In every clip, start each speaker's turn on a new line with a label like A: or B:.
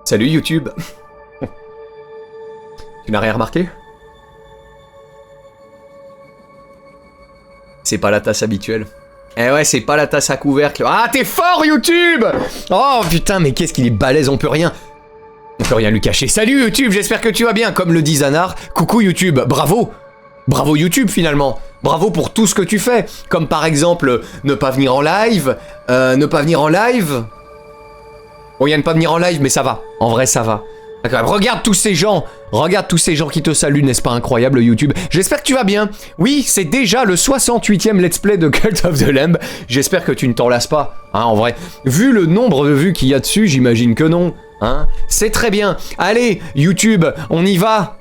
A: Salut YouTube. Tu n'as rien remarqué? C'est pas la tasse habituelle. Eh ouais, c'est pas la tasse à couvercle. Ah, t'es fort YouTube! Oh putain, mais qu'est-ce qu'il est balèze, on peut rien lui cacher. Salut YouTube, j'espère que tu vas bien. Comme le dit Zanar, coucou YouTube, bravo! Bravo YouTube finalement. Bravo pour tout ce que tu fais. Comme par exemple, ne pas venir en live. Bon, il y a ne pas venir en live, mais ça va. En vrai, ça va. Regarde tous ces gens qui te saluent, n'est-ce pas incroyable YouTube? J'espère que tu vas bien. Oui, c'est déjà le 68e let's play de Cult of the Lamb. J'espère que tu ne t'en lasses pas, hein, en vrai. Vu le nombre de vues qu'il y a dessus, j'imagine que non, hein. C'est très bien. Allez, YouTube, on y va.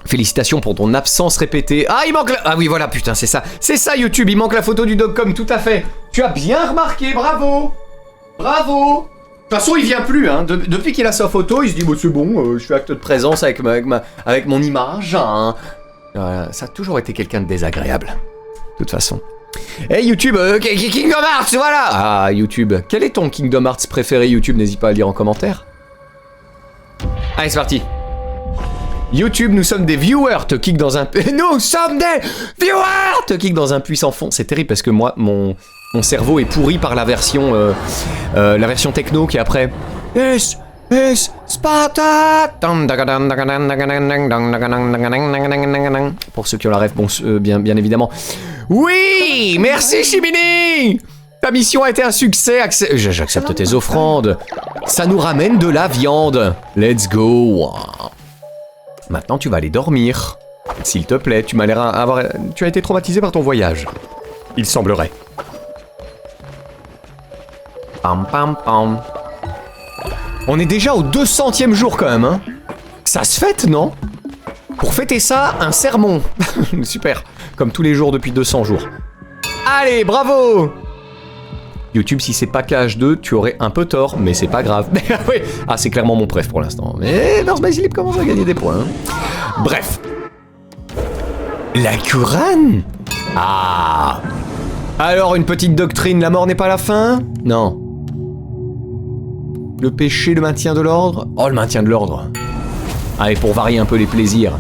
A: Félicitations pour ton absence répétée. Ah, il manque la... Ah oui, voilà, putain, c'est ça. C'est ça, YouTube, il manque la photo du Dogcom, tout à fait. Tu as bien remarqué, bravo. Bravo. De toute façon, il vient plus, hein. Depuis qu'il a sa photo, il se dit, bon, c'est bon, je fais acte de présence avec mon image, hein. Voilà, ça a toujours été quelqu'un de désagréable. De toute façon. Hey YouTube, Kingdom Hearts, voilà. Ah, YouTube, quel est ton Kingdom Hearts préféré, YouTube? N'hésite pas à le lire en commentaire. Allez, c'est parti. YouTube, nous sommes des viewers, te kick dans un... Nous sommes des viewers, te kick dans un puissant fond. C'est terrible parce que moi, mon cerveau est pourri par la version techno qui est après... Yes, Sparta. Pour ceux qui ont la ref, bon, bien évidemment. Oui, merci Chimini. Ta mission a été un succès, j'accepte tes offrandes. Ça nous ramène de la viande. Let's go. Maintenant, tu vas aller dormir. S'il te plaît, tu as été traumatisé par ton voyage. Il semblerait. Pam pam pam. On est déjà au 200e jour quand même, hein. Ça se fête, non? Pour fêter ça, un sermon. Super. Comme tous les jours depuis 200 jours. Allez, bravo! YouTube, si c'est pas KH2, tu aurais un peu tort, mais c'est pas grave. Oui. Ah, c'est clairement mon préf pour l'instant. Mais North Basilip commence à gagner des points. Bref. La couronne? Ah. Alors, une petite doctrine, la mort n'est pas la fin? Non. Le péché, le maintien de l'ordre? Oh, le maintien de l'ordre. Allez, pour varier un peu les plaisirs.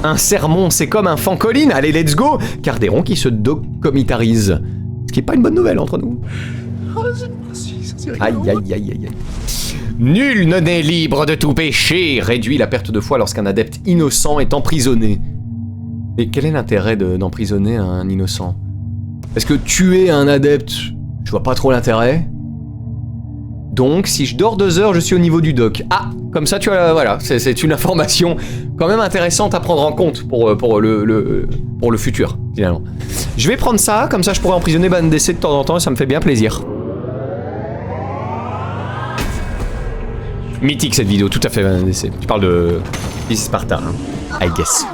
A: Un sermon, c'est comme un fancoline. Allez, let's go. Cardéron qui se docomitarise. Ce qui est pas une bonne nouvelle entre nous. Aïe, aïe, aïe, aïe, aïe. Nul ne n'est libre de tout péché. Réduit la perte de foi lorsqu'un adepte innocent est emprisonné. Et quel est l'intérêt d'emprisonner un innocent? Parce que tuer un adepte, je vois pas trop l'intérêt. Donc, si je dors 2 heures, je suis au niveau du doc. Ah, comme ça, tu vois, voilà, c'est une information quand même intéressante à prendre en compte pour le futur, finalement. Je vais prendre ça, comme ça je pourrais emprisonner Ban DC de temps en temps et ça me fait bien plaisir. Mythique cette vidéo, tout à fait Ban DC. Tu parles de Sparta, hein, I guess.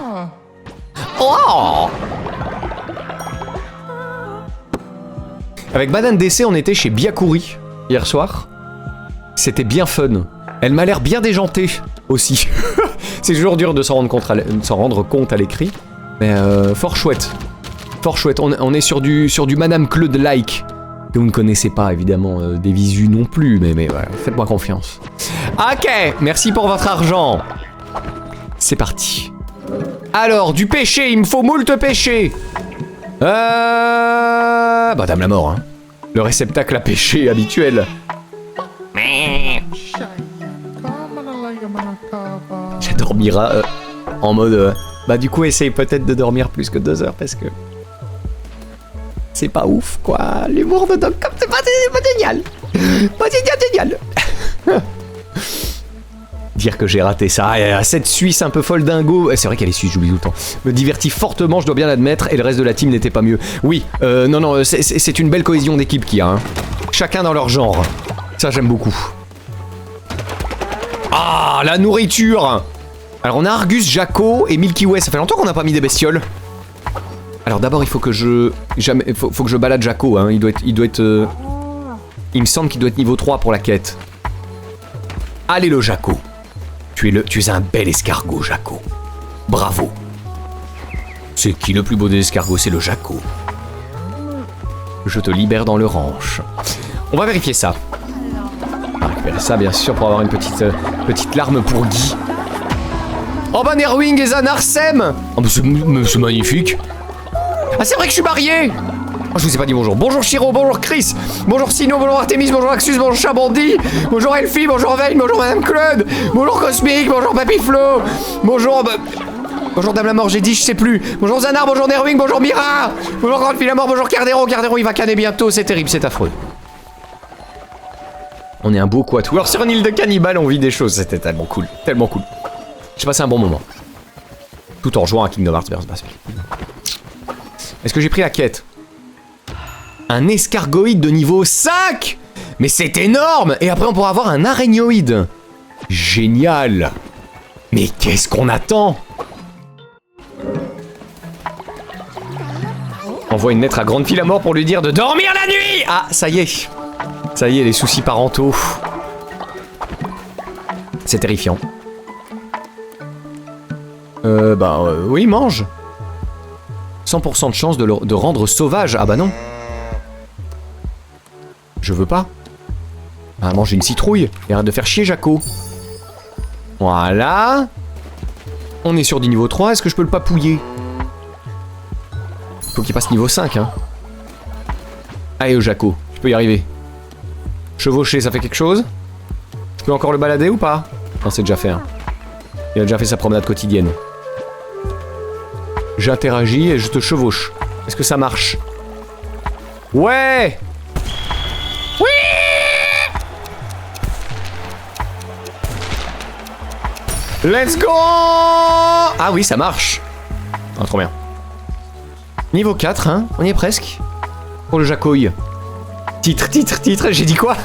A: Oh! Avec Banane DC, on était chez Byakuri hier soir. C'était bien fun. Elle m'a l'air bien déjantée aussi. C'est toujours dur de s'en rendre compte à l'écrit. Mais fort chouette. Fort chouette. On est sur du Madame Claude-like. Que vous ne connaissez pas, évidemment, des visus non plus. Mais voilà, faites-moi confiance. Ok, merci pour votre argent. C'est parti. Alors, du péché, il me faut moult péché. Madame la mort, hein. Le réceptacle à péché habituel. J'adormira en mode... bah du coup, essaye peut-être de dormir plus que 2 heures parce que... C'est pas ouf, quoi. L'humour de Doc, comme c'est pas génial. Pas génial. Dire que j'ai raté ça. Cette Suisse un peu folle dingo, c'est vrai qu'elle est suisse, j'oublie tout le temps, me divertit fortement, je dois bien l'admettre, et le reste de la team n'était pas mieux. Oui, non, c'est une belle cohésion d'équipe qu'il y a, hein. Chacun dans leur genre. Ça, j'aime beaucoup. Ah, la nourriture. Alors, on a Argus, Jaco et Milky Way. Ça fait longtemps qu'on n'a pas mis des bestioles. Alors, d'abord, il faut que je... Faut que je balade Jaco, hein. Il doit être... Il me semble qu'il doit être niveau 3 pour la quête. Allez, le Jaco. Tu es un bel escargot, Jaco. Bravo. C'est qui le plus beau des escargots? C'est le Jaco. Je te libère dans le ranch. On va vérifier ça. On va récupérer ça, bien sûr, pour avoir une petite larme pour Guy. Oh bah Nerwing et Zanarsem. Oh bah c'est magnifique. Ah c'est vrai que je suis marié. Oh, je vous ai pas dit bonjour. Bonjour Shiro, bonjour Chris, bonjour Sino, bonjour Artemis, bonjour Axus, bonjour Chabandi, bonjour Elfie, bonjour Veil, bonjour Madame Claude, bonjour Cosmic, bonjour Papy Flo, bonjour... Bonjour Dame la Mort, j'ai dit, je sais plus. Bonjour Zanar, bonjour Nerwing, bonjour Mira, bonjour Grande Fille la Mort, bonjour Cardero. Cardero il va canner bientôt, c'est terrible, c'est affreux. On est un beau quatuor sur une île de cannibales, on vit des choses, c'était tellement cool, tellement cool. J'ai passé un bon moment. Tout en jouant à Kingdom Hearts vs. Basque. Est-ce que j'ai pris la quête? Un escargoïde de niveau 5. Mais c'est énorme. Et après on pourra avoir un araignoïde. Génial. Mais qu'est-ce qu'on attend? Envoie une lettre à Grande Fille la Mort pour lui dire de dormir la nuit. Ah, ça y est. Ça y est, les soucis parentaux. C'est terrifiant. Oui, mange. 100% de chance de rendre sauvage. Ah bah non. Je veux pas. Ah, manger une citrouille. Et arrête de faire chier, Jaco. Voilà. On est sur du niveau 3. Est-ce que je peux le papouiller? Faut qu'il passe niveau 5, hein. Allez, Jaco. Tu peux y arriver. Chevaucher, ça fait quelque chose? Je peux encore le balader ou pas? Non, c'est déjà fait, hein. Il a déjà fait sa promenade quotidienne. J'interagis et je te chevauche. Est-ce que ça marche? Ouais! Oui! Let's go! Ah oui, ça marche. Ah, trop bien. Niveau 4, hein? On y est presque. Pour le Jacouille. Titre, j'ai dit quoi?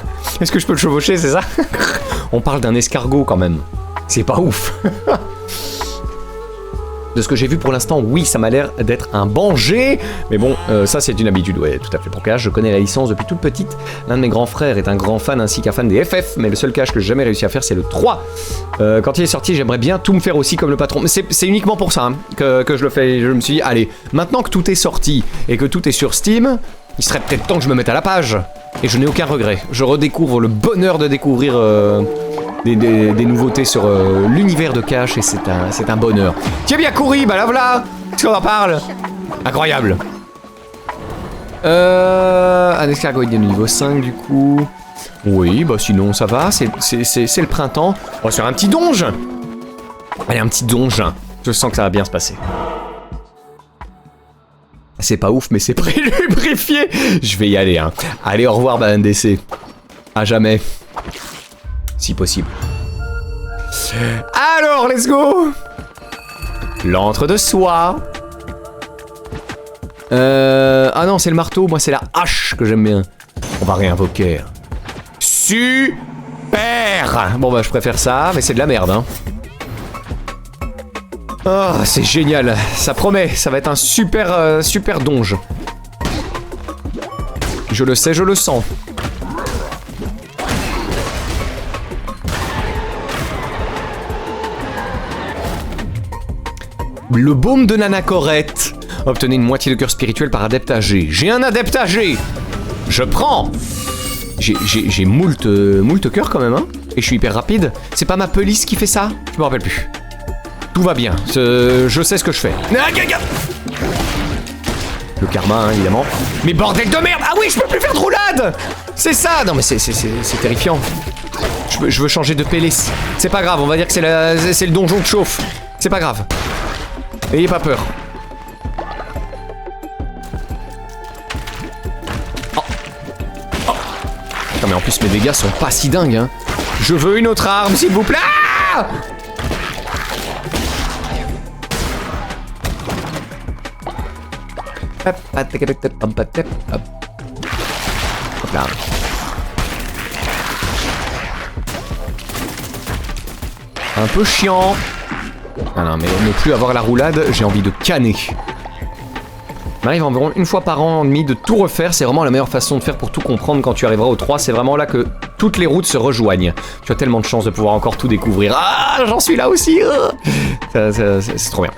A: Est-ce que je peux le chevaucher, c'est ça? On parle d'un escargot quand même. C'est pas ouf. De ce que j'ai vu pour l'instant, oui, ça m'a l'air d'être un Banger. Mais bon, ça c'est une habitude, ouais, tout à fait. Pour cache, je connais la licence depuis toute petite. L'un de mes grands frères est un grand fan ainsi qu'un fan des FF. Mais le seul cache que j'ai jamais réussi à faire, c'est le 3. Quand il est sorti, j'aimerais bien tout me faire aussi comme le patron. Mais c'est uniquement pour ça hein, que je le fais. Je me suis dit, allez, maintenant que tout est sorti et que tout est sur Steam, il serait peut-être temps que je me mette à la page. Et je n'ai aucun regret. Je redécouvre le bonheur de découvrir... Des nouveautés sur l'univers de Cache et c'est un bonheur. Tiens bien couru, bah là voilà. Est-ce qu'on en parle? Incroyable. Un escargoïde de niveau 5 du coup. Oui, bah sinon ça va, c'est le printemps. On va se faire un petit donge. Allez, un petit donge. Je sens que ça va bien se passer. C'est pas ouf, mais c'est prélubrifié. Je vais y aller, hein. Allez, au revoir, bah, NDC. À jamais. Si possible. Alors, let's go. L'antre de soie. Ah non, c'est le marteau. Moi, c'est la hache que j'aime bien. On va réinvoquer. Super. Bon, bah, je préfère ça, mais c'est de la merde, hein. Oh, c'est génial. Ça promet. Ça va être un super, super donge. Je le sais, je le sens. Le baume de Nanacorette. Obtenez une moitié de cœur spirituel par adepte âgé. J'ai un adepte âgé. Je prends. J'ai moult cœur quand même, hein. Et je suis hyper rapide. C'est pas ma police qui fait ça? Je me rappelle plus. Tout va bien. Je sais ce que je fais. Le karma, hein, évidemment. Mais bordel de merde. Ah oui, je peux plus faire de roulade. C'est ça. Non mais c'est terrifiant. Je veux changer de pélis. C'est pas grave, on va dire que c'est le donjon de chauffe. C'est pas grave. N'ayez pas peur. Oh. Oh. Putain, mais en plus mes dégâts sont pas si dingues, hein. Je veux une autre arme, s'il vous plaît. Ah, hop là. Un peu chiant. Ah non, mais ne plus avoir la roulade, j'ai envie de canner. Il m'arrive environ une fois par an et demi de tout refaire, c'est vraiment la meilleure façon de faire pour tout comprendre quand tu arriveras au 3, c'est vraiment là que toutes les routes se rejoignent. Tu as tellement de chance de pouvoir encore tout découvrir. Ah, j'en suis là aussi. C'est trop bien.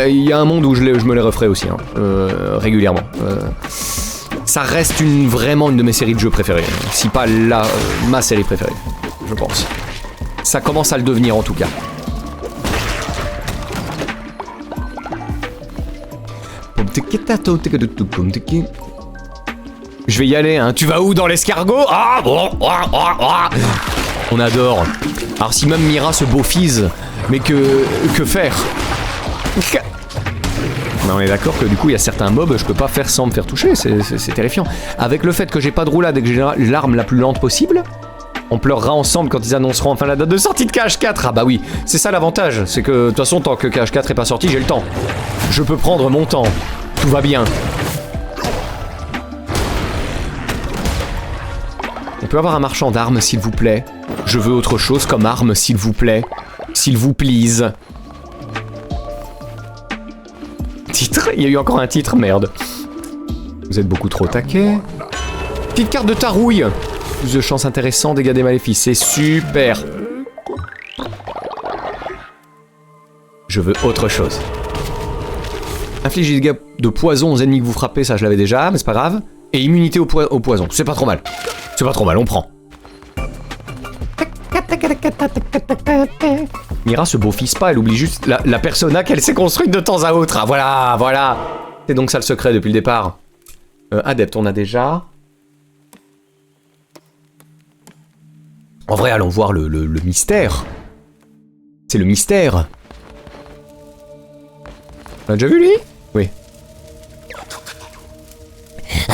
A: Il y a un monde où je me les referai aussi, hein, régulièrement. ça reste vraiment une de mes séries de jeux préférées. Si pas ma série préférée, je pense. Ça commence à le devenir en tout cas. Je vais y aller, hein. Tu vas où, dans l'escargot? Ah bon. On adore. Alors si même Mira se beaufise, mais que faire? Mais on est d'accord que du coup il y a certains mobs je peux pas faire sans me faire toucher, c'est terrifiant. Avec le fait que j'ai pas de roulade et que j'ai l'arme la plus lente possible, on pleurera ensemble quand ils annonceront enfin la date de sortie de KH4. Ah bah oui, c'est ça l'avantage, c'est que de toute façon tant que KH4 est pas sorti, j'ai le temps. Je peux prendre mon temps, tout va bien. On peut avoir un marchand d'armes s'il vous plaît. Je veux autre chose comme arme s'il vous plaît. S'il vous please. Titre? Il y a eu encore un titre, merde. Vous êtes beaucoup trop taquet. Petite carte de tarouille. Plus de chances intéressantes, dégâts des maléfices. C'est super. Je veux autre chose. Inflige des dégâts de poison aux ennemis que vous frappez, ça je l'avais déjà, mais c'est pas grave. Et immunité au poison, c'est pas trop mal. C'est pas trop mal, on prend. Mira se beaufise pas, elle oublie juste la persona qu'elle s'est construite de temps à autre. Ah voilà, voilà. C'est donc ça le secret depuis le départ. Adepte, on a déjà. En vrai, allons voir le mystère. C'est le mystère. On l'a déjà vu lui? Oui.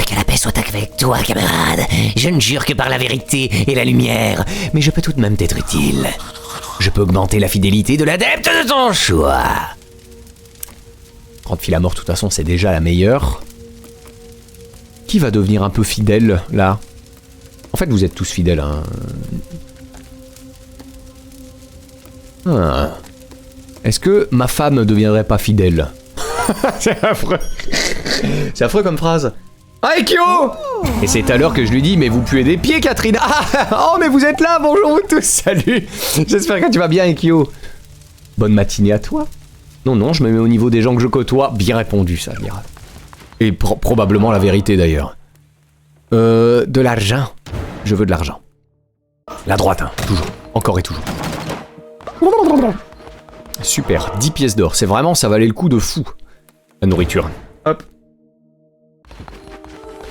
B: Que la paix soit avec toi, camarade. Je ne jure que par la vérité et la lumière, mais je peux tout de même t'être utile. Je peux augmenter la fidélité de l'adepte de ton choix.
A: 30 fil à mort, de toute façon, c'est déjà la meilleure. Qui va devenir un peu fidèle, là? En fait, vous êtes tous fidèles, hein. Ah. Est-ce que ma femme ne deviendrait pas fidèle? C'est affreux. C'est affreux comme phrase. Ah, Ekio! Et c'est à l'heure que je lui dis, mais vous puez des pieds, Catherine. Ah, oh, mais vous êtes là, bonjour vous tous, salut. J'espère que tu vas bien, Ekio. Bonne matinée à toi. Non, non, je me mets au niveau des gens que je côtoie. Bien répondu, ça, Mira. Et probablement la vérité, d'ailleurs. De l'argent. Je veux de l'argent. La droite, hein, toujours. Encore et toujours. Super, 10 pièces d'or. C'est vraiment, ça valait le coup de fou. La nourriture. Hop.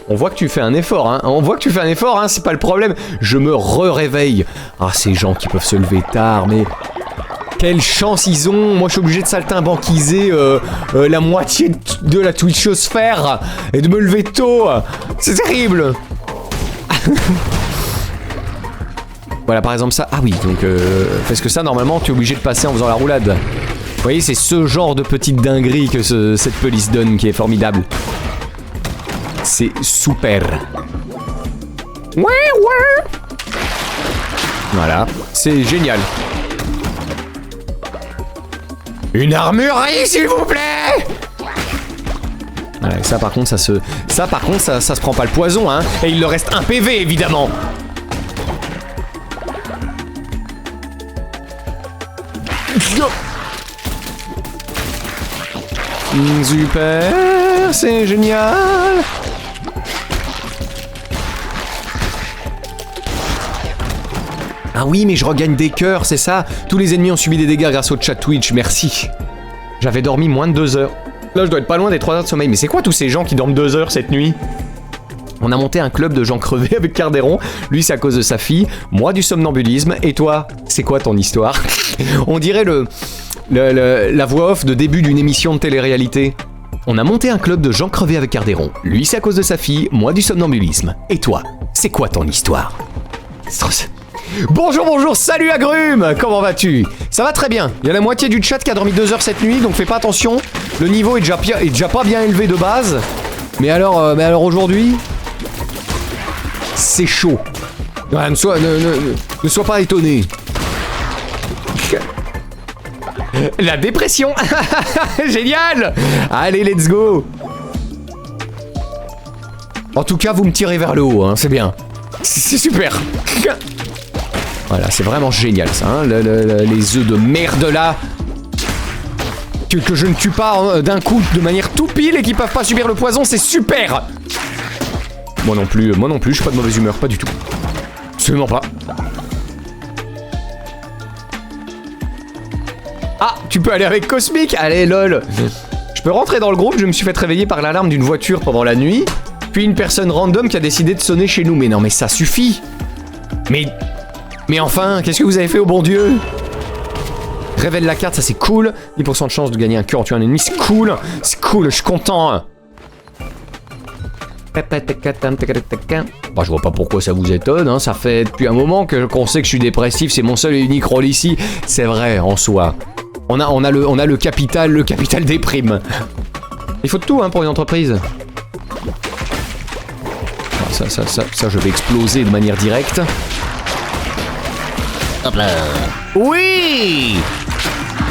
A: On voit que tu fais un effort, hein. On voit que tu fais un effort, hein. C'est pas le problème. Je me réveille. Ah, ces gens qui peuvent se lever tard, mais... Quelle chance ils ont. Moi, je suis obligé de saltimbanquiser la moitié de la Twitchosphère et de me lever tôt. C'est terrible. Voilà, par exemple ça. Ah oui, donc... parce que ça, normalement, tu es obligé de passer en faisant la roulade. Vous voyez, c'est ce genre de petite dinguerie que cette police donne qui est formidable. C'est super. Ouais, ouais. Voilà, c'est génial. Une armurerie, s'il vous plaît. Ouais, ça par contre, ça se prend pas le poison, hein. Et il leur reste un PV, évidemment. Super, c'est génial. Ah oui, mais je regagne des cœurs, c'est ça? Tous les ennemis ont subi des dégâts grâce au chat Twitch, merci. J'avais dormi moins de 2 heures. Là, je dois être pas loin des 3 heures de sommeil. Mais c'est quoi tous ces gens qui dorment 2 heures cette nuit? On a monté un club de gens crevés avec Cardéron. Lui, c'est à cause de sa fille. Moi, du somnambulisme. Et toi, c'est quoi ton histoire? On dirait la voix off de début d'une émission de télé-réalité. On a monté un club de gens crevés avec Cardéron. Lui, c'est à cause de sa fille. Moi, du somnambulisme. Et toi, c'est quoi ton histoire? Bonjour, bonjour, salut Agrumes. Comment vas-tu? Ça va très bien. Il y a la moitié du chat qui a dormi 2 heures cette nuit, donc fais pas attention. Le niveau est déjà pas bien élevé de base. Mais alors aujourd'hui, c'est chaud. Ouais, ne sois pas étonné. La dépression. Génial. Allez, let's go. En tout cas, vous me tirez vers le haut, hein, c'est bien. C'est super. Voilà, c'est vraiment génial ça, hein, les œufs de merde là. Que je ne tue pas d'un coup de manière tout pile et qui peuvent pas subir le poison, c'est super. Moi non plus, je suis pas de mauvaise humeur, pas du tout. Absolument pas. Ah, tu peux aller avec Cosmic? Allez, lol. Je peux rentrer dans le groupe, je me suis fait réveiller par l'alarme d'une voiture pendant la nuit, puis une personne random qui a décidé de sonner chez nous. Mais non, mais ça suffit. Mais enfin, qu'est-ce que vous avez fait au bon Dieu? Révèle la carte, ça c'est cool. 10% de chance de gagner un cœur en tuant un ennemi, c'est cool. C'est cool, je suis content. Bah, je vois pas pourquoi ça vous étonne, hein. Ça fait depuis un moment qu'on sait que je suis dépressif, c'est mon seul et unique rôle ici. C'est vrai, en soi. On a le capital déprime. Il faut de tout, hein, pour une entreprise. Ça, je vais exploser de manière directe.
B: Hop là.
A: Oui!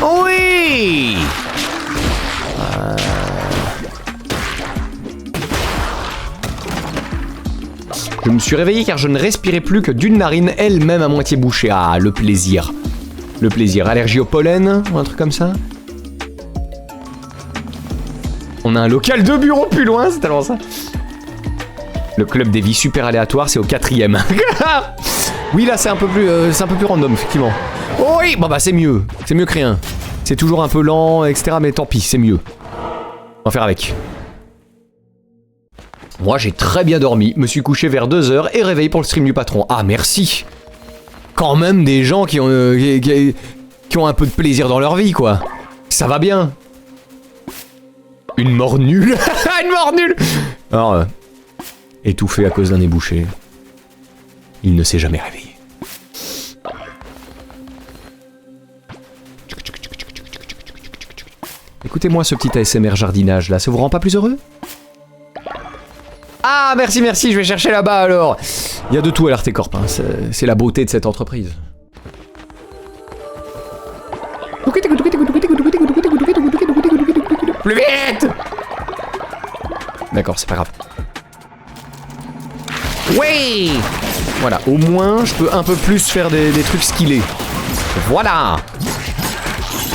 A: Oui! Je me suis réveillé car je ne respirais plus que d'une narine, elle-même à moitié bouchée. Ah, le plaisir. Le plaisir. Allergie au pollen ou un truc comme ça. On a un local de bureau plus loin, c'est tellement ça. Le club des vies super aléatoires, c'est au 4ème. Oui, là, c'est un peu plus random, effectivement. Oh oui, bon bah c'est mieux. C'est mieux que rien. C'est toujours un peu lent, etc. Mais tant pis, c'est mieux. On va faire avec. Moi, j'ai très bien dormi. Me suis couché vers 2h et réveillé pour le stream du patron. Ah, merci. Quand même des gens qui ont un peu de plaisir dans leur vie, quoi. Ça va bien. Une mort nulle. Une mort nulle. Alors, étouffé à cause d'un nez bouché. Il ne s'est jamais réveillé. Écoutez-moi ce petit ASMR jardinage là, ça vous rend pas plus heureux? Ah merci, je vais chercher là-bas alors. Il y a de tout à l'Artecorp, hein. C'est la beauté de cette entreprise. Plus vite! D'accord, c'est pas grave. Oui! Voilà, au moins je peux un peu plus faire des trucs skillés. Voilà!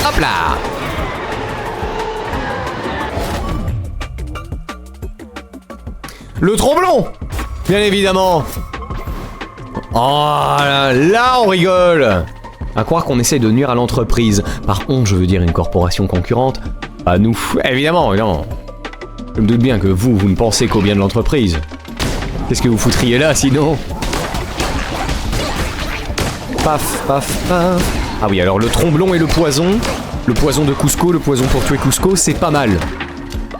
A: Hop là! Le tromblon! Bien évidemment! Oh là on rigole! À croire qu'on essaye de nuire à l'entreprise. Par on, je veux dire une corporation concurrente. À nous, évidemment. Je me doute bien que vous ne pensez qu'au bien de l'entreprise. Qu'est-ce que vous foutriez là, sinon? Paf, paf, paf. Ah oui, alors le tromblon et le poison. Le poison de Cusco, le poison pour tuer Cusco, c'est pas mal.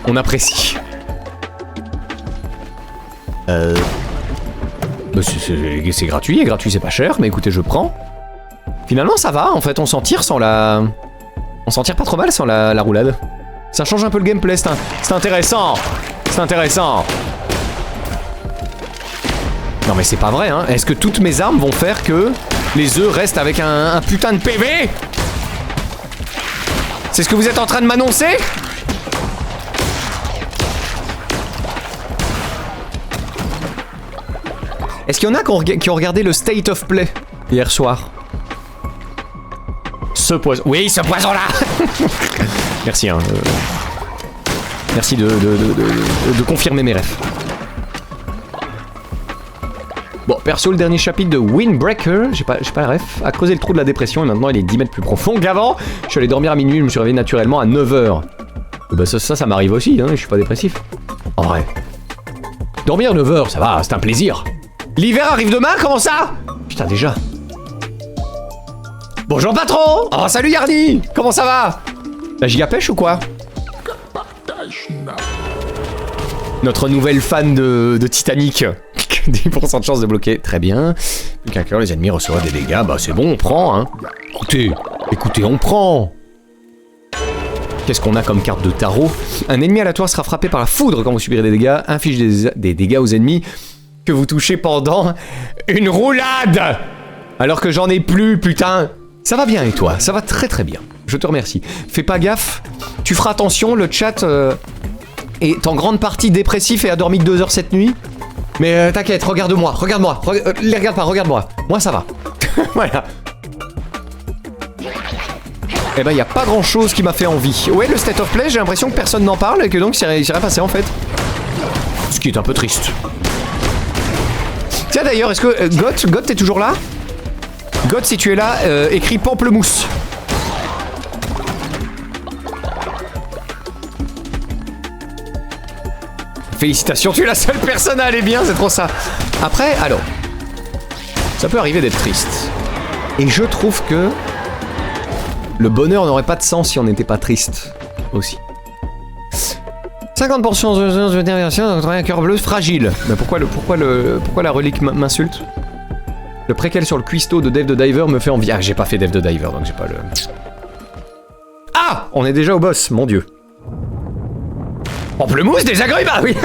A: On apprécie. Bah c'est gratuit, et gratuit c'est pas cher, mais écoutez, je prends. Finalement, ça va, en fait, on s'en tire sans la... On s'en tire pas trop mal sans la roulade. Ça change un peu le gameplay, c'est intéressant. C'est intéressant. Non mais c'est pas vrai, hein. Est-ce que toutes mes armes vont faire que les œufs restent avec un putain de PV? C'est ce que vous êtes en train de m'annoncer? Est-ce qu'il y en a qui ont regardé le State of Play hier soir? Ce poison... Oui, ce poison-là. Merci, hein. Merci de confirmer mes rêves. Bon, perso, le dernier chapitre de Windbreaker, j'ai pas la ref, a creusé le trou de la dépression et maintenant il est 10 mètres plus profond qu'avant. Je suis allé dormir à minuit, je me suis réveillé naturellement à 9h. Bah ça m'arrive aussi, hein, je suis pas dépressif. En vrai. Dormir 9h, ça va, c'est un plaisir. L'hiver arrive demain, comment ça? Putain, déjà. Bonjour patron. Oh, salut Yardi. Comment ça va? La giga pêche ou quoi? Notre nouvelle fan de Titanic. 10% de chance de bloquer, très bien. Plus qu'un cœur, les ennemis reçoivent des dégâts, bah c'est bon, on prend, hein. Écoutez, on prend. Qu'est-ce qu'on a comme carte de tarot? Un ennemi aléatoire sera frappé par la foudre quand vous subirez des dégâts, inflige des dégâts aux ennemis que vous touchez pendant une roulade. Alors que j'en ai plus, putain. Ça va bien et toi? Ça va très très bien. Je te remercie. Fais pas gaffe, tu feras attention, le chat est en grande partie dépressif et a dormi que 2 heures cette nuit. Mais t'inquiète, regarde-moi, les regarde pas, regarde-moi. Moi ça va. Voilà. Eh ben y a pas grand chose qui m'a fait envie. Ouais, le State of Play, j'ai l'impression que personne n'en parle et que donc c'est rien passé en fait. Ce qui est un peu triste. Tiens d'ailleurs, est-ce que... Goth, t'es toujours là? Goth, si tu es là, écris pamplemousse. Félicitations, tu es la seule personne à aller bien, c'est trop ça. Après, alors... Ça peut arriver d'être triste. Et je trouve que... Le bonheur n'aurait pas de sens si on n'était pas triste. Aussi. 50% de déviation, un cœur bleu fragile. Mais pourquoi la relique m'insulte? Le préquel sur le cuistot de Dave the Diver me fait envie. Ah, j'ai pas fait Dave the Diver, donc j'ai pas le... Ah! On est déjà au boss, mon dieu. Pamplemousse, désagréable, bah oui.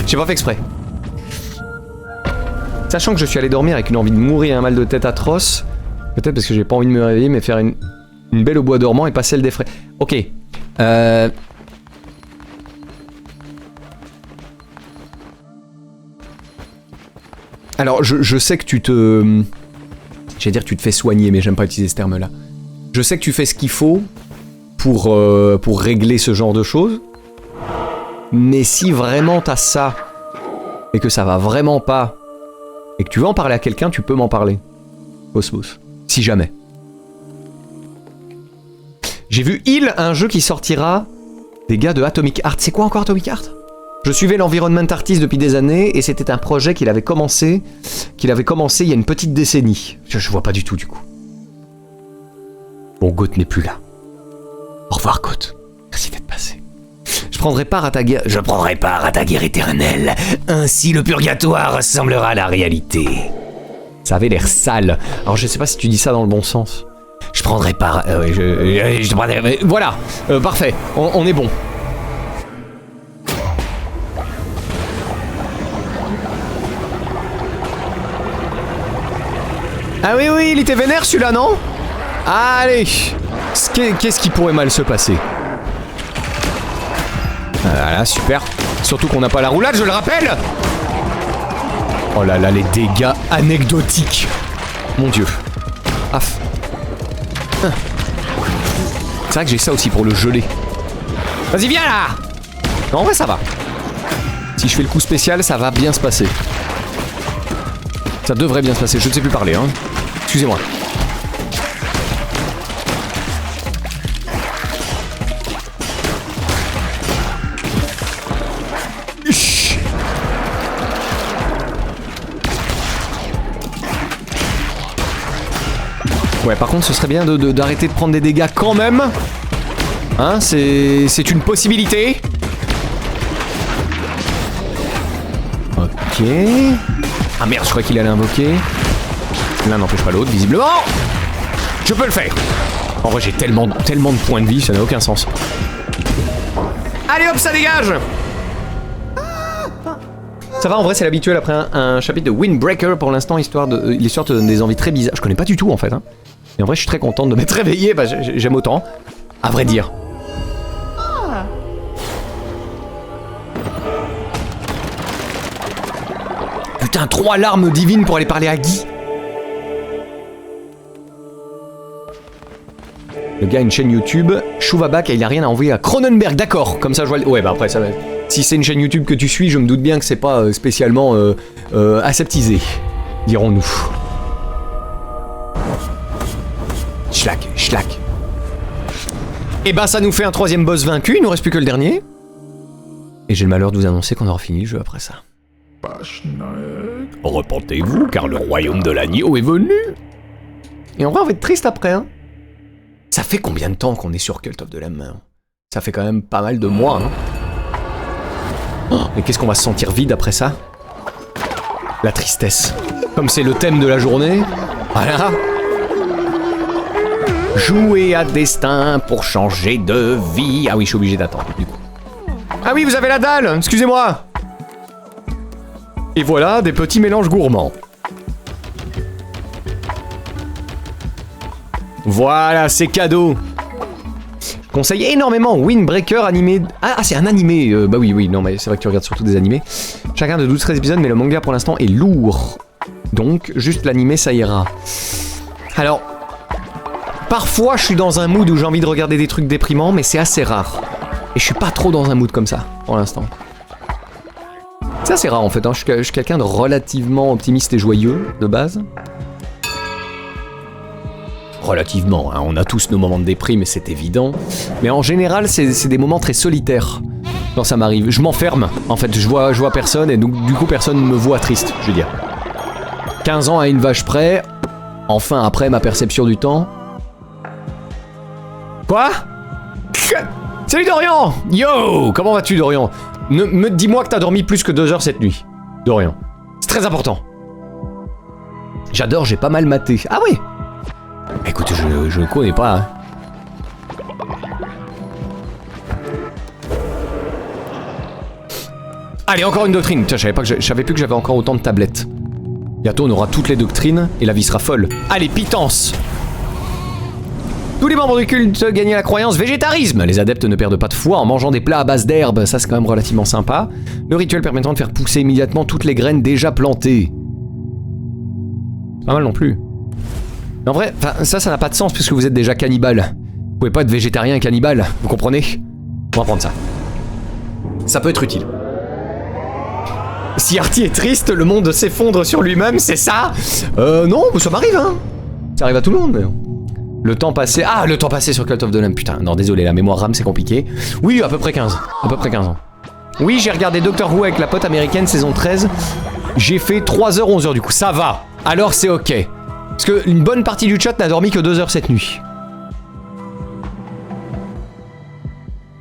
A: J'ai pas fait exprès. Sachant que je suis allé dormir avec une envie de mourir et un mal de tête atroce, peut-être parce que j'ai pas envie de me réveiller, mais faire une belle au bois dormant et pas celle des frais. Ok. Alors, je sais que tu te... J'allais dire que tu te fais soigner, mais j'aime pas utiliser ce terme-là. Je sais que tu fais ce qu'il faut pour régler ce genre de choses. Mais si vraiment t'as ça, et que ça va vraiment pas, et que tu veux en parler à quelqu'un, tu peux m'en parler. Cosmos. Si jamais. J'ai vu un jeu qui sortira des gars de Atomic Heart. C'est quoi encore Atomic Heart? Je suivais l'environnement artist depuis des années, et c'était un projet qu'il avait commencé il y a une petite décennie. Je vois pas du tout, du coup. Bon, Goth n'est plus là. Au revoir, Goth. Merci d'être passé. Je prendrai part à ta guerre...
B: Je prendrai part à ta guerre éternelle. Ainsi le purgatoire ressemblera à la réalité.
A: Ça avait l'air sale. Alors je sais pas si tu dis ça dans le bon sens.
B: Je prendrai part... je prendrai...
A: Voilà, parfait, on est bon. Ah oui, il était vénère celui-là, non? Allez. Qu'est-ce qui pourrait mal se passer? Voilà, super. Surtout qu'on n'a pas la roulade, je le rappelle. Oh là là, les dégâts anecdotiques. Mon dieu. Af. C'est vrai que j'ai ça aussi pour le geler. Vas-y, viens là. Non, en vrai, ça va. Si je fais le coup spécial, ça va bien se passer. Ça devrait bien se passer. Je ne sais plus parler, hein. Excusez-moi. Ouais, par contre, ce serait bien d'arrêter de prendre des dégâts quand même. Hein, c'est une possibilité. Ok. Ah merde, je crois qu'il allait invoquer. L'un n'empêche pas l'autre, visiblement. Je peux le faire. En vrai, j'ai tellement de points de vie, ça n'a aucun sens. Allez hop, ça dégage. Ça va, en vrai, c'est l'habituel après un chapitre de Windbreaker pour l'instant, l'histoire te donne des envies très bizarres. Je connais pas du tout en fait. Hein. Et en vrai, je suis très contente de m'être réveillé, bah, j'aime autant. À vrai dire. Putain, 3 larmes divines pour aller parler à Guy. Le gars a une chaîne YouTube, Chuvabak, et il a rien à envoyer à Cronenberg, d'accord. Comme ça, je vois le... Ouais, bah après, ça va... Si c'est une chaîne YouTube que tu suis, je me doute bien que c'est pas spécialement aseptisé, dirons-nous. Schlack, schlack. Et bah ça nous fait un 3e boss vaincu, il nous reste plus que le dernier. Et j'ai le malheur de vous annoncer qu'on aura fini le jeu après ça. Repentez-vous, car le royaume de l'agneau est venu. Et en vrai, on va être triste après, hein. Ça fait combien de temps qu'on est sur Cult of the Lamb, hein? Ça fait quand même pas mal de mois, hein. Oh, mais qu'est-ce qu'on va se sentir vide après ça? La tristesse. Comme c'est le thème de la journée. Voilà. Jouer à destin pour changer de vie. Ah oui, je suis obligé d'attendre, du coup. Ah oui, vous avez la dalle, excusez-moi. Et voilà, des petits mélanges gourmands. Voilà, c'est cadeau. Je conseille énormément Windbreaker animé... Ah, c'est un animé. Bah oui, non, mais c'est vrai que tu regardes surtout des animés. Chacun de 12-13 épisodes, mais le manga pour l'instant est lourd. Donc, juste l'animé, ça ira. Alors, parfois, je suis dans un mood où j'ai envie de regarder des trucs déprimants, mais c'est assez rare. Et je suis pas trop dans un mood comme ça, pour l'instant. Ça c'est rare en fait, hein. Je suis quelqu'un de relativement optimiste et joyeux de base. Relativement, hein. On a tous nos moments de déprime, c'est évident. Mais en général, c'est des moments très solitaires quand ça m'arrive. Je m'enferme, en fait, je vois personne et donc du coup personne ne me voit triste, je veux dire. 15 ans à une vache près, enfin après ma perception du temps. Quoi? Salut Dorian! Yo! Comment vas-tu Dorian? Dis-moi que t'as dormi plus que 2 heures cette nuit. Dorian. C'est très important. J'adore, j'ai pas mal maté. Ah oui! Écoute, je connais pas. Hein. Allez, encore une doctrine. Tiens, je savais plus que j'avais encore autant de tablettes. Bientôt, on aura toutes les doctrines et la vie sera folle. Allez, pitance! Tous les membres du culte gagnaient la croyance végétarisme. Les adeptes ne perdent pas de foi en mangeant des plats à base d'herbes. Ça, c'est quand même relativement sympa. Le rituel permettant de faire pousser immédiatement toutes les graines déjà plantées. Pas mal non plus. En vrai, ça n'a pas de sens puisque vous êtes déjà cannibale. Vous pouvez pas être végétarien et cannibale, vous comprenez? On va prendre ça. Ça peut être utile. Si Artie est triste, le monde s'effondre sur lui-même, c'est ça? Non, ça m'arrive, hein. Ça arrive à tout le monde, mais... Le temps passé... Ah, le temps passé sur Cult of the Lamb, putain. Non, désolé, la mémoire RAM, c'est compliqué. Oui, à peu près 15. À peu près 15 ans. Oui, j'ai regardé Doctor Who avec la pote américaine, saison 13. J'ai fait 3h, 11h, du coup. Ça va. Alors, c'est ok. Parce qu'une bonne partie du chat n'a dormi que 2 heures cette nuit.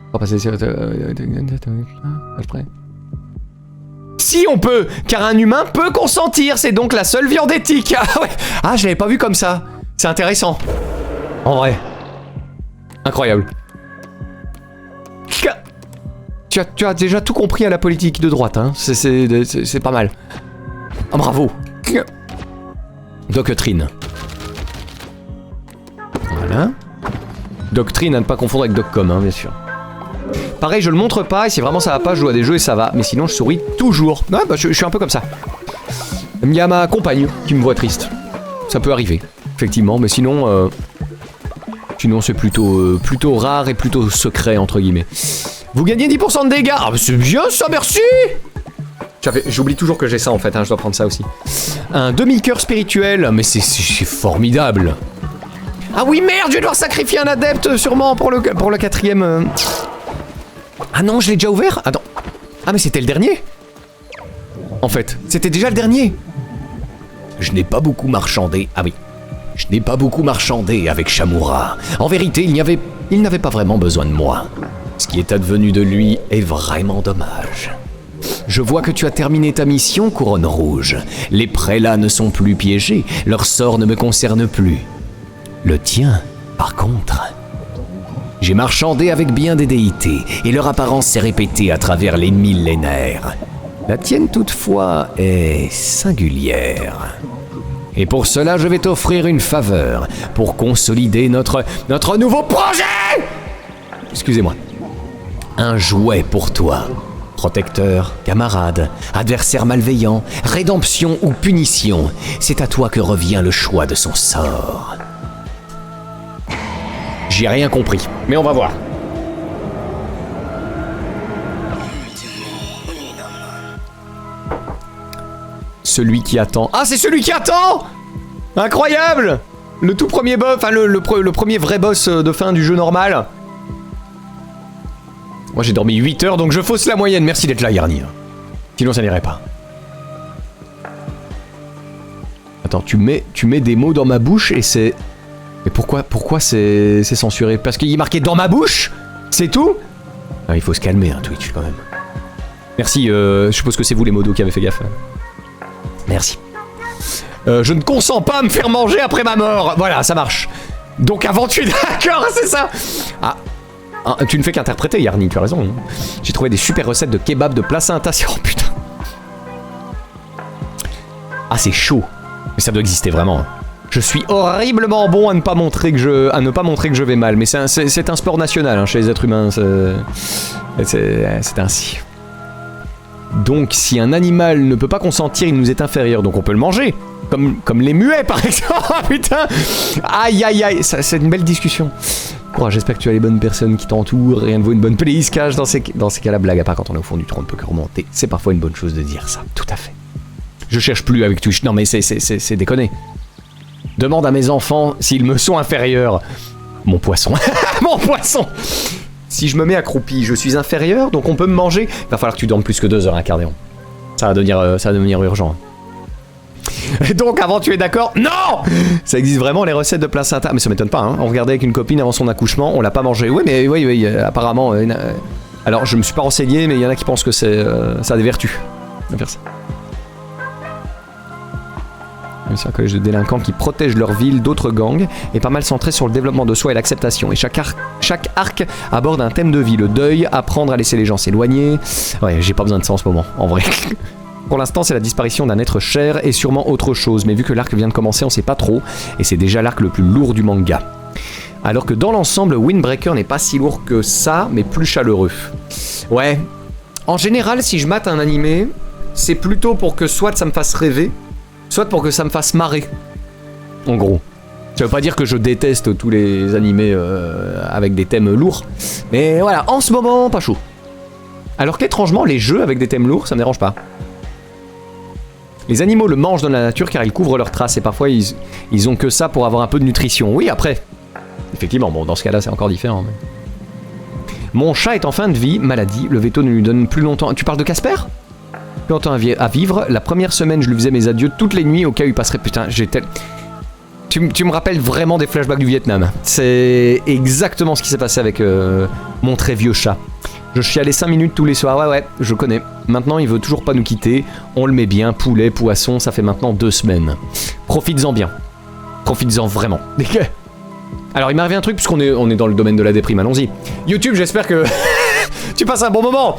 A: On va passer sur... Si on peut, car un humain peut consentir, c'est donc la seule viande éthique. Ah ouais. Ah, je l'avais pas vu comme ça. C'est intéressant. En vrai. Incroyable. Tu as déjà tout compris à la politique de droite, hein. C'est pas mal. Ah, bravo. Doctrine. Voilà. Doctrine à ne pas confondre avec Doccom, hein, bien sûr. Pareil, je le montre pas, et si vraiment ça va pas, je joue à des jeux et ça va. Mais sinon, je souris toujours. Ah, bah, je suis un peu comme ça. Il y a ma compagne qui me voit triste. Ça peut arriver, effectivement, mais sinon... Sinon, c'est plutôt rare et plutôt secret, entre guillemets. Vous gagnez 10% de dégâts. Ah, mais c'est bien ça, merci. J'oublie toujours que j'ai ça, en fait, hein, je dois prendre ça aussi. Un demi-cœur spirituel, mais c'est formidable. Ah oui, merde, je vais devoir sacrifier un adepte, sûrement, pour le 4ème... Ah non, je l'ai déjà ouvert? Attends. Ah, mais c'était le dernier? En fait, c'était déjà le dernier. Je n'ai pas beaucoup marchandé. Ah oui. Je n'ai pas beaucoup marchandé avec Shamura. En vérité, il n'avait pas vraiment besoin de moi. Ce qui est advenu de lui est vraiment dommage. Je vois que tu as terminé ta mission, Couronne Rouge. Les prélats ne sont plus piégés, leur sort ne me concerne plus. Le tien, par contre... J'ai marchandé avec bien des déités, et leur apparence s'est répétée à travers les millénaires. La tienne, toutefois, est singulière. Et pour cela, je vais t'offrir une faveur, pour consolider notre nouveau projet! Excusez-moi. Un jouet pour toi. Protecteur, camarade, adversaire malveillant, rédemption ou punition, c'est à toi que revient le choix de son sort. J'ai rien compris, mais on va voir. Celui qui attend... Ah, c'est celui qui attend! Incroyable! Le tout premier boss, enfin le premier vrai boss de fin du jeu normal. Moi j'ai dormi 8 heures, donc je fausse la moyenne. Merci d'être là, Yarni. Sinon ça n'irait pas. Attends, tu mets des mots dans ma bouche et c'est... Mais pourquoi c'est censuré? Parce qu'il est marqué dans ma bouche? C'est tout? Ah, il faut se calmer, hein, Twitch, quand même. Merci, je suppose que c'est vous les modos qui avez fait gaffe. Merci. Je ne consens pas à me faire manger après ma mort. Voilà, ça marche. Donc avant tu es d'accord, c'est ça? Ah, tu ne fais qu'interpréter, Yarni, tu as raison. Hein. J'ai trouvé des super recettes de kebab de placenta. Oh putain. Ah, c'est chaud. Mais ça doit exister vraiment. Je suis horriblement bon à ne pas montrer que je vais mal. Mais c'est un sport national hein, chez les êtres humains. C'est ainsi. Donc si un animal ne peut pas consentir, il nous est inférieur. Donc on peut le manger. Comme les muets par exemple. Oh, putain. Aïe aïe aïe. C'est une belle discussion. courage, j'espère que tu as les bonnes personnes qui t'entourent, rien ne vaut une bonne plaie, il se cache dans ces cas-là, blague à part quand on est au fond du trône de poker monté, c'est parfois une bonne chose de dire ça, tout à fait. Je cherche plus avec Twitch, non mais c'est déconné. Demande à mes enfants s'ils me sont inférieurs. Mon poisson, mon poisson. Si je me mets accroupi, je suis inférieur, donc on peut me manger. Il va falloir que tu dormes plus que 2 heures, hein, Cardéon. Ça va devenir urgent. Donc avant, tu es d'accord? Non! Ça existe vraiment les recettes de placenta. Mais ça m'étonne pas, hein. On regardait avec une copine avant son accouchement, on l'a pas mangé. Oui, mais oui, apparemment. Alors, je me suis pas renseigné, mais il y en a qui pensent que ça a des vertus de faire ça. C'est un collège de délinquants qui protège leur ville d'autres gangs et pas mal centré sur le développement de soi et l'acceptation. Et chaque arc aborde un thème de vie, le deuil, apprendre à laisser les gens s'éloigner. Ouais, j'ai pas besoin de ça en ce moment, en vrai. Pour l'instant, c'est la disparition d'un être cher et sûrement autre chose, mais vu que l'arc vient de commencer, on sait pas trop, et c'est déjà l'arc le plus lourd du manga. Alors que dans l'ensemble, Windbreaker n'est pas si lourd que ça, mais plus chaleureux. Ouais. En général, si je mate un animé, c'est plutôt pour que soit ça me fasse rêver, soit pour que ça me fasse marrer. En gros. Ça veut pas dire que je déteste tous les animés avec des thèmes lourds, mais voilà, en ce moment, pas chaud. Alors qu'étrangement, les jeux avec des thèmes lourds, ça me dérange pas. Les animaux le mangent dans la nature car ils couvrent leurs traces et parfois ils ont que ça pour avoir un peu de nutrition. Oui, après. Effectivement, bon, dans ce cas-là, c'est encore différent. Mais... Mon chat est en fin de vie, maladie, le veto ne lui donne plus longtemps... Tu parles de Casper ? Plus longtemps à vivre. La première semaine, je lui faisais mes adieux toutes les nuits au cas où il passerait... Putain, j'étais... Tu me rappelles vraiment des flashbacks du Vietnam. C'est exactement ce qui s'est passé avec mon très vieux chat. Je chialais 5 minutes tous les soirs, ouais, je connais. Maintenant, il veut toujours pas nous quitter. On le met bien, poulet, poisson, ça fait maintenant 2 semaines. Profites-en bien. Profites-en vraiment. Alors, il m'arrive un truc, puisqu'on est dans le domaine de la déprime, allons-y. YouTube, j'espère que tu passes un bon moment.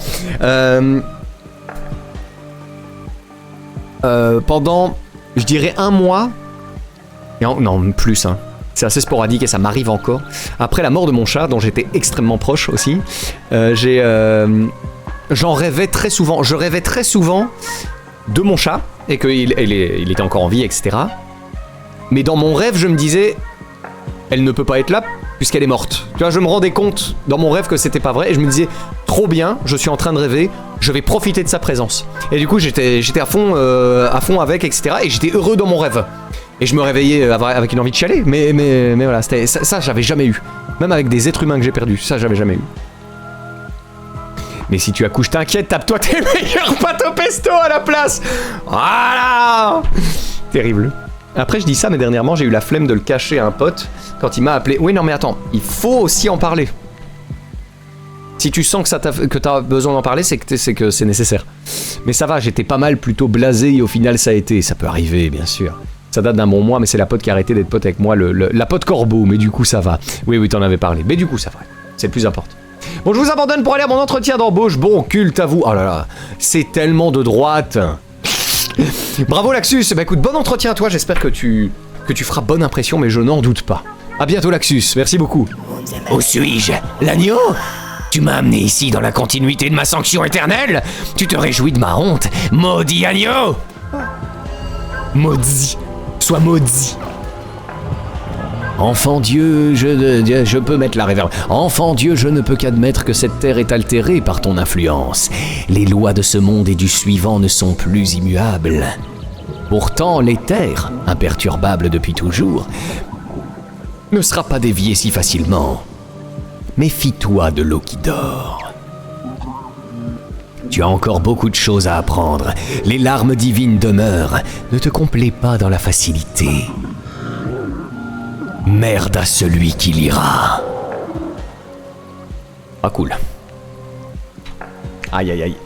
A: Pendant, je dirais 1 mois... Non, plus, hein. C'est assez sporadique et ça m'arrive encore. Après la mort de mon chat, dont j'étais extrêmement proche aussi, j'en rêvais très souvent. Je rêvais très souvent de mon chat et qu'il était encore en vie, etc. Mais dans mon rêve, je me disais, elle ne peut pas être là puisqu'elle est morte. Tu vois, je me rendais compte dans mon rêve que c'était pas vrai et je me disais, trop bien, je suis en train de rêver, je vais profiter de sa présence. Et du coup, j'étais à fond avec, etc. Et j'étais heureux dans mon rêve. Et je me réveillais avec une envie de chialer, mais voilà, ça j'avais jamais eu. Même avec des êtres humains que j'ai perdus, ça j'avais jamais eu. Mais si tu accouches, t'inquiète, tape-toi tes meilleurs pâtes au pesto à la place. Voilà. Terrible. Après je dis ça, mais dernièrement j'ai eu la flemme de le cacher à un pote quand il m'a appelé. Oui non mais attends, il faut aussi en parler. Si tu sens que t'as besoin d'en parler, c'est que c'est nécessaire. Mais ça va, j'étais pas mal plutôt blasé et au final ça a été. Ça peut arriver, bien sûr. Ça date d'un bon mois, mais c'est la pote qui a arrêté d'être pote avec moi, la pote corbeau, mais du coup ça va. Oui, t'en avais parlé, mais du coup ça va. C'est le plus important. Bon, je vous abandonne pour aller à mon entretien d'embauche. Bon, culte à vous. Oh là là, c'est tellement de droite. Bravo Laxus. Bah écoute, bon entretien à toi, j'espère que tu feras bonne impression, mais je n'en doute pas. À bientôt Laxus, merci beaucoup.
B: Où suis-je? L'agneau? Tu m'as amené ici dans la continuité de ma sanction éternelle? Tu te réjouis de ma honte? Maudit agneau! Maudit. Sois maudit. Enfant Dieu, je peux mettre la réverbe. Enfant Dieu, je ne peux qu'admettre que cette terre est altérée par ton influence. Les lois de ce monde et du suivant ne sont plus immuables. Pourtant, l'éther, imperturbable depuis toujours, ne sera pas dévié si facilement. Méfie-toi de l'eau qui dort. Tu as encore beaucoup de choses à apprendre. Les larmes divines demeurent. Ne te complais pas dans la facilité. Merde à celui qui lira.
A: Ah cool. Aïe aïe aïe.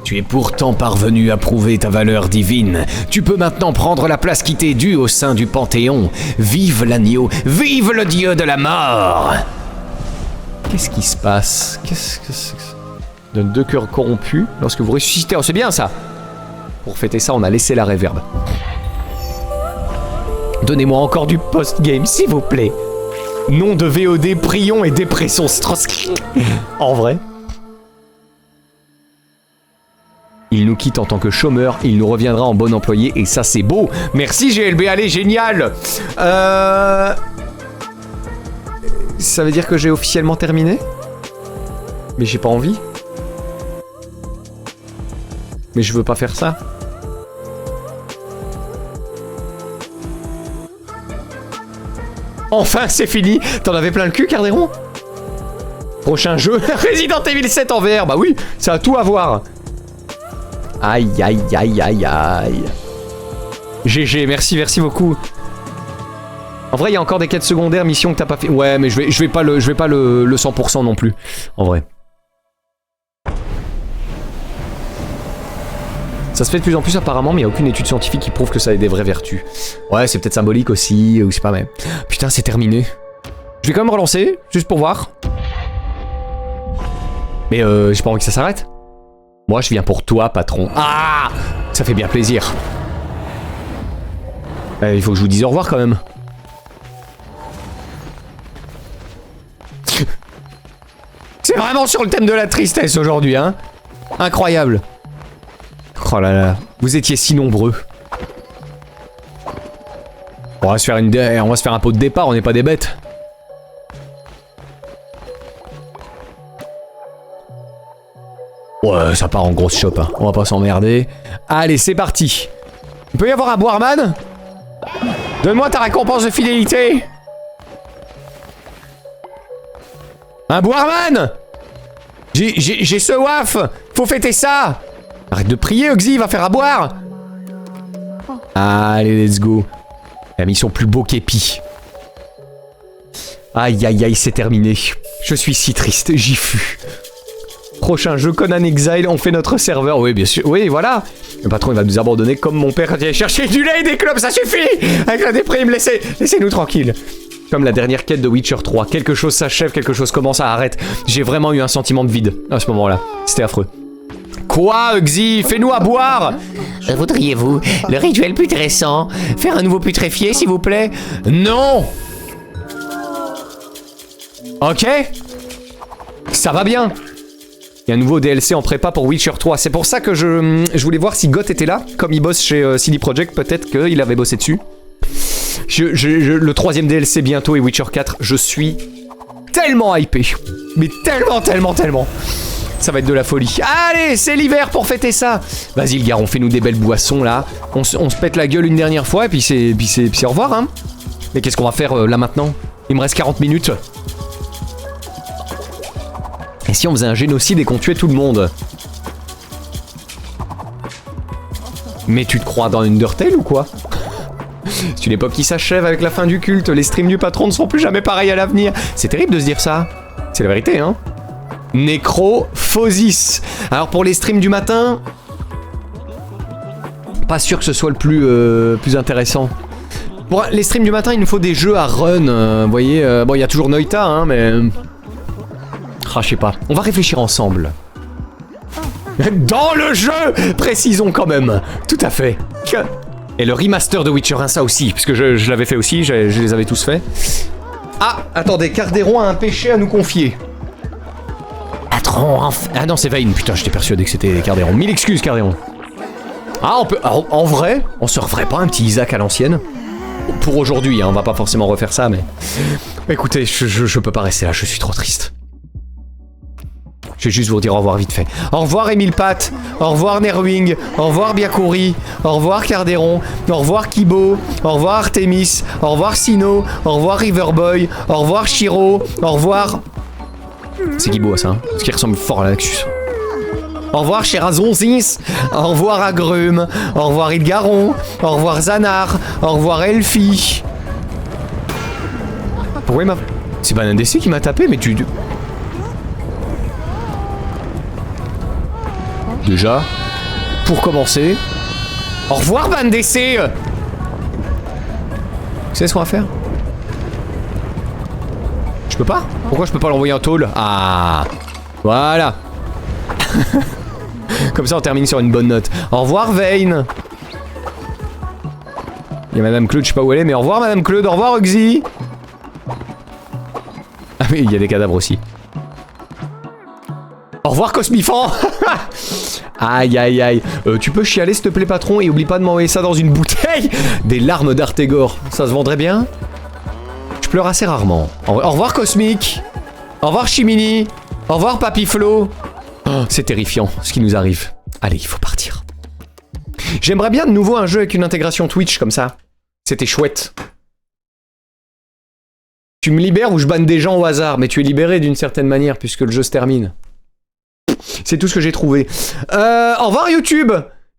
B: Tu es pourtant parvenu à prouver ta valeur divine. Tu peux maintenant prendre la place qui t'est due au sein du Panthéon. Vive l'agneau, vive le dieu de la mort.
A: Qu'est-ce qui se passe? Qu'est-ce que c'est que ça? Donne 2 cœurs corrompus lorsque vous ressuscitez. Oh, c'est bien ça. Pour fêter ça, on a laissé la réverbe. Donnez-moi encore du post-game, s'il vous plaît. Nom de VOD, prions et dépression Strauss. En vrai. Il nous quitte en tant que chômeur, il nous reviendra en bon employé, et ça c'est beau. Merci GLB, allez, génial. Ça veut dire que j'ai officiellement terminé? Mais j'ai pas envie. Mais je veux pas faire ça. Enfin, c'est fini. T'en avais plein le cul, Cardéron? Prochain jeu, Resident Evil 7 en VR. Bah oui, ça a tout à voir. Aïe, aïe, aïe, aïe, aïe. GG, merci, merci beaucoup. En vrai, il y a encore des quêtes secondaires, missions que t'as pas fait. Ouais, mais je vais pas le 100% non plus. En vrai. Ça se fait de plus en plus apparemment, mais il n'y a aucune étude scientifique qui prouve que ça ait des vraies vertus. Ouais, c'est peut-être symbolique aussi, ou c'est pas mais... Putain, c'est terminé. Je vais quand même relancer, juste pour voir. Mais j'ai pas envie que ça s'arrête. Moi, je viens pour toi, patron. Ah! Ça fait bien plaisir. Il faut que je vous dise au revoir quand même. C'est vraiment sur le thème de la tristesse aujourd'hui, hein? Incroyable. Oh là là, vous étiez si nombreux. On va se faire un pot de départ, on n'est pas des bêtes. Ouais, ça part en grosse chope, hein. On va pas s'emmerder. Allez, c'est parti. Il peut y avoir un boireman? Donne-moi ta récompense de fidélité. Un boireman? J'ai ce waf. Faut fêter ça. Arrête de prier, Oxy, va faire à boire. Allez, let's go. La mission plus beau qu'épi. Aïe, aïe, aïe, c'est terminé. Je suis si triste, j'y fus. Prochain jeu, Conan Exile, on fait notre serveur. Oui, bien sûr, oui, voilà. Le patron, il va nous abandonner comme mon père quand il allait chercher du lait et des clopes, ça suffit. Avec la déprime, laissez-nous tranquilles. Comme la dernière quête de Witcher 3. Quelque chose s'achève, quelque chose commence à arrêter. J'ai vraiment eu un sentiment de vide à ce moment-là. C'était affreux. Quoi, Uxie? Fais-nous à boire!
C: Voudriez-vous le rituel putrescent? Faire un nouveau putréfié, s'il vous plaît?
A: Non! Ok? Ça va bien. Il y a un nouveau DLC en prépa pour Witcher 3. C'est pour ça que je voulais voir si Goth était là. Comme il bosse chez CD Projekt, peut-être qu'il avait bossé dessus. Le troisième DLC bientôt et Witcher 4, je suis tellement hypé. Mais tellement. Ça va être de la folie. Allez, c'est l'hiver pour fêter ça. Vas-y, le gars, on fait-nous des belles boissons, là. On se pète la gueule une dernière fois, et puis c'est au revoir, hein. Mais qu'est-ce qu'on va faire, là, maintenant? Il me reste 40 minutes. Et si on faisait un génocide et qu'on tuait tout le monde? Mais tu te crois dans Undertale ou quoi? C'est une époque qui s'achève avec la fin du culte. Les streams du patron ne seront plus jamais pareils à l'avenir. C'est terrible de se dire ça. C'est la vérité, hein. Nécrophosis. Alors pour les streams du matin, pas sûr que ce soit le plus intéressant. Pour les streams du matin, il nous faut des jeux à run. Vous voyez, bon, il y a toujours Noita, hein, mais... Ah, je sais pas. On va réfléchir ensemble. Dans le jeu, précisons quand même. Tout à fait. Et le remaster de Witcher 1, ça aussi, puisque je l'avais fait aussi, je les avais tous faits. Ah, attendez, Cardéron a un péché à nous confier. Ah non, c'est Vayne, putain, j'étais persuadé que c'était Cardéron. Mille excuses, Cardéron. Ah, on peut... En vrai, on se referait pas un petit Isaac à l'ancienne? Pour aujourd'hui, hein, on va pas forcément refaire ça, mais... Écoutez, je peux pas rester là, je suis trop triste. Je vais juste vous dire au revoir vite fait. Au revoir Emile Pat, au revoir Nerwing, au revoir Biakouri, au revoir Cardéron, au revoir Kibo, au revoir Artemis, au revoir Sino, au revoir Riverboy, au revoir Shiro, au revoir... C'est Kibo ça, hein, parce qu'il ressemble fort à Laxus. Au revoir Sherazonzis, au revoir Agrum, au revoir Ilgaron, au revoir Zanar, au revoir Elfie. Pourquoi il m'a... C'est pas un DC qui m'a tapé, mais tu... Déjà, pour commencer... Au revoir, Ban DC. Vous savez ce qu'on va faire? Je peux pas? Pourquoi je peux pas l'envoyer en tôle? Ah, voilà. Comme ça on termine sur une bonne note. Au revoir Vayne. Il y a Madame Claude, je sais pas où elle est, mais au revoir Madame Claude, au revoir Uxie. Ah oui, il y a des cadavres aussi. Au revoir Cosmifan. Aïe aïe aïe. Tu peux chialer s'il te plaît patron et oublie pas de m'envoyer ça dans une bouteille. Des larmes d'Artégor, ça se vendrait bien?
B: pleure assez rarement. Au revoir Cosmic. Au revoir Chimini. Au revoir Papy Flo. Oh, c'est terrifiant ce qui nous arrive. Allez, il faut partir. J'aimerais bien de nouveau un jeu avec une intégration Twitch comme ça. C'était chouette. Tu me libères ou je banne des gens au hasard, mais tu es libéré d'une certaine manière puisque le jeu se termine. C'est tout ce que j'ai trouvé. Au revoir YouTube.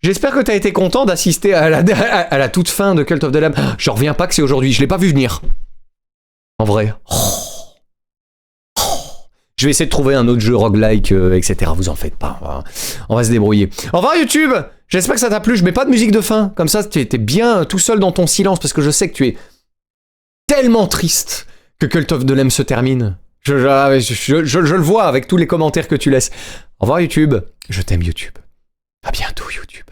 B: J'espère que t'as été content d'assister à la toute fin de Cult of the Lamb. J'en reviens pas que c'est aujourd'hui, je l'ai pas vu venir. En vrai. Je vais essayer de trouver un autre jeu roguelike, etc. Vous en faites pas. On va se débrouiller. Au revoir YouTube. J'espère que ça t'a plu. Je mais pas de musique de fin. Comme ça, t'es bien tout seul dans ton silence parce que je sais que tu es tellement triste que Cult of the Lamb se termine. Je le vois avec tous les commentaires que tu laisses. Au revoir YouTube. Je t'aime YouTube. À bientôt YouTube.